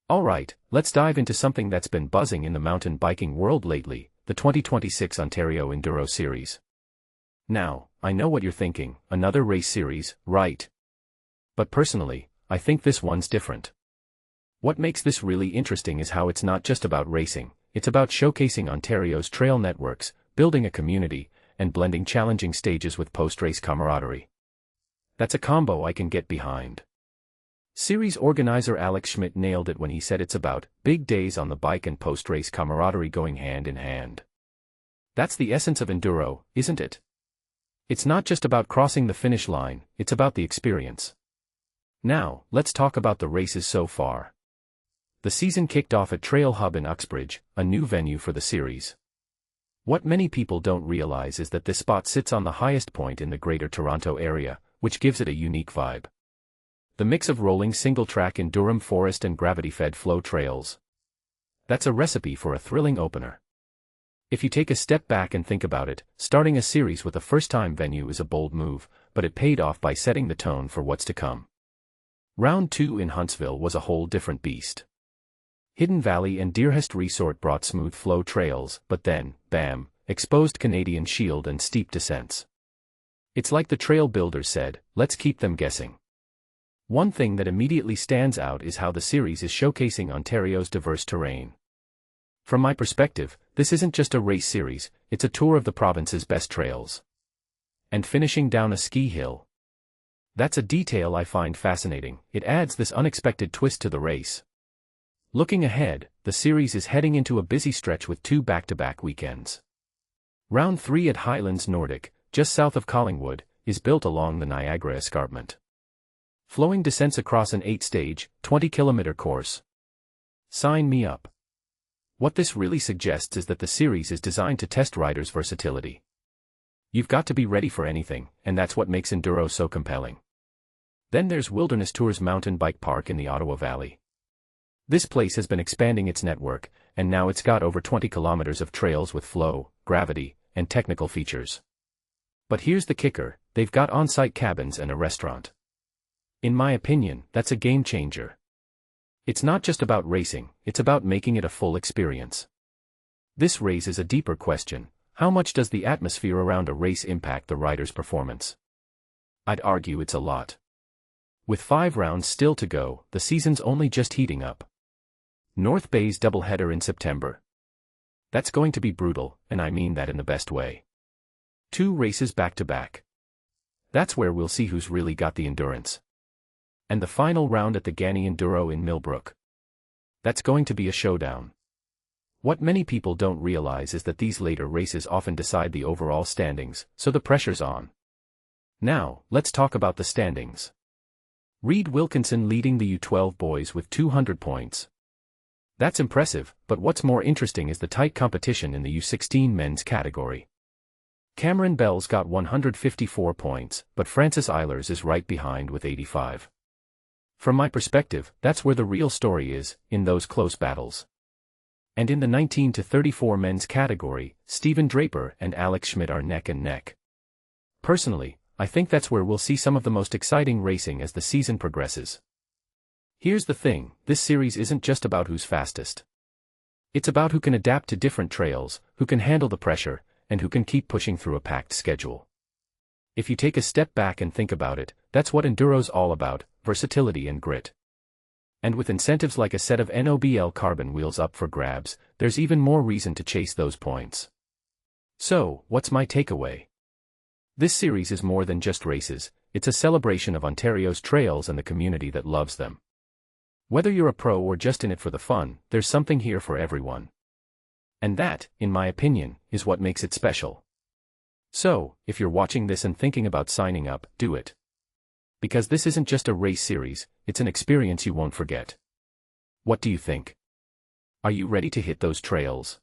Alright, let's dive into something that's been buzzing in the mountain biking world lately, the 2026 Ontario Enduro Series. Now, I know what you're thinking, another race series, right? But personally, I think this one's different. What makes this really interesting is how it's not just about racing, it's about showcasing Ontario's trail networks, building a community, and blending challenging stages with post-race camaraderie. That's a combo I can get behind. Series organizer Alex Schmidt nailed it when he said it's about big days on the bike and post-race camaraderie going hand in hand. That's the essence of enduro, isn't it? It's not just about crossing the finish line, it's about the experience. Now, let's talk about the races so far. The season kicked off at Trail Hub in Uxbridge, a new venue for the series. What many people don't realize is that this spot sits on the highest point in the Greater Toronto area, which gives it a unique vibe. The mix of rolling single-track in Durham Forest and gravity-fed flow trails. That's a recipe for a thrilling opener. If you take a step back and think about it, starting a series with a first-time venue is a bold move, but it paid off by setting the tone for what's to come. Round 2 in Huntsville was a whole different beast. Hidden Valley and Deerhurst Resort brought smooth flow trails, but then, bam, exposed Canadian Shield and steep descents. It's like the trail builders said, let's keep them guessing. One thing that immediately stands out is how the series is showcasing Ontario's diverse terrain. From my perspective, this isn't just a race series, it's a tour of the province's best trails. And finishing down a ski hill. That's a detail I find fascinating, it adds this unexpected twist to the race. Looking ahead, the series is heading into a busy stretch with 2 back-to-back weekends. Round 3 at Highlands Nordic, just south of Collingwood, is built along the Niagara Escarpment. Flowing descents across an 8-stage, 20-kilometer course. Sign me up. What this really suggests is that the series is designed to test riders' versatility. You've got to be ready for anything, and that's what makes enduro so compelling. Then there's Wilderness Tours Mountain Bike Park in the Ottawa Valley. This place has been expanding its network, and now it's got over 20 kilometers of trails with flow, gravity, and technical features. But here's the kicker, they've got on-site cabins and a restaurant. In my opinion, that's a game changer. It's not just about racing, it's about making it a full experience. This raises a deeper question, how much does the atmosphere around a race impact the rider's performance? I'd argue it's a lot. With 5 rounds still to go, the season's only just heating up. North Bay's doubleheader in September. That's going to be brutal, and I mean that in the best way. 2 races back-to-back. That's where we'll see who's really got the endurance. And the final round at the Gani Enduro in Millbrook. That's going to be a showdown. What many people don't realize is that these later races often decide the overall standings, so the pressure's on. Now, let's talk about the standings. Reed Wilkinson leading the U12 boys with 200 points. That's impressive, but what's more interesting is the tight competition in the U16 men's category. Cameron Bell's got 154 points, but Francis Eilers is right behind with 85. From my perspective, that's where the real story is, in those close battles. And in the 19 to 34 men's category, Stephen Draper and Alex Schmidt are neck and neck. Personally, I think that's where we'll see some of the most exciting racing as the season progresses. Here's the thing, this series isn't just about who's fastest. It's about who can adapt to different trails, who can handle the pressure, and who can keep pushing through a packed schedule. If you take a step back and think about it, that's what enduro's all about, versatility and grit. And with incentives like a set of NOBL carbon wheels up for grabs, there's even more reason to chase those points. So, what's my takeaway? This series is more than just races, it's a celebration of Ontario's trails and the community that loves them. Whether you're a pro or just in it for the fun, there's something here for everyone. And that, in my opinion, is what makes it special. So, if you're watching this and thinking about signing up, do it. Because this isn't just a race series, it's an experience you won't forget. What do you think? Are you ready to hit those trails?